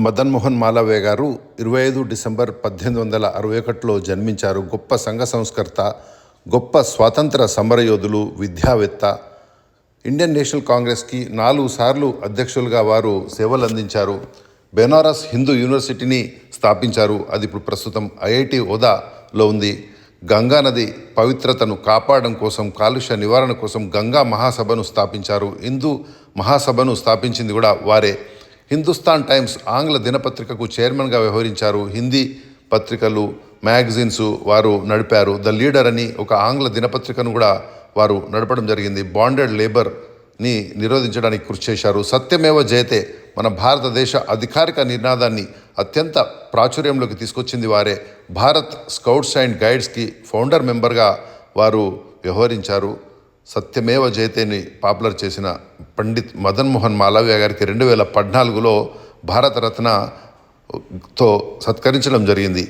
మదన్ మోహన్ మాలవీయ గారు 25 డిసెంబర్ 1861లో జన్మించారు. గొప్ప సంఘ సంస్కర్త, గొప్ప స్వాతంత్ర సమరయోధులు, విద్యావేత్త. ఇండియన్ నేషనల్ కాంగ్రెస్కి 4 సార్లు అధ్యక్షులుగా వారు సేవలు అందించారు. బెనారస్ హిందూ యూనివర్సిటీని స్థాపించారు. అది ఇప్పుడు ప్రస్తుతం ఐఐటి హోదాలో ఉంది. గంగా నది పవిత్రతను కాపాడడం కోసం, కాలుష్య నివారణ కోసం గంగా మహాసభను స్థాపించారు. హిందూ మహాసభను స్థాపించింది కూడా వారే. హిందుస్థాన్ టైమ్స్ ఆంగ్ల దినపత్రికకు చైర్మన్గా వ్యవహరించారు. హిందీ పత్రికలు, మ్యాగజైన్స్ వారు నడిపారు. ద లీడర్ అని ఒక ఆంగ్ల దినపత్రికను కూడా వారు నడపడం జరిగింది. బాండెడ్ లేబర్ని నిరోధించడానికి కృషి చేశారు. సత్యమేవ జయతే మన భారతదేశ అధికారిక నినాదాన్ని అత్యంత ప్రాచుర్యంలోకి తీసుకొచ్చింది వారే. భారత్ స్కౌట్స్ అండ్ గైడ్స్కి ఫౌండర్ మెంబర్గా వారు వ్యవహరించారు. సత్యమేవ జయతేని పాపులర్ చేసిన పండిత్ మదన్ మోహన్ మాలవీయ గారికి 2014లో భారతరత్నతో సత్కరించడం జరిగింది.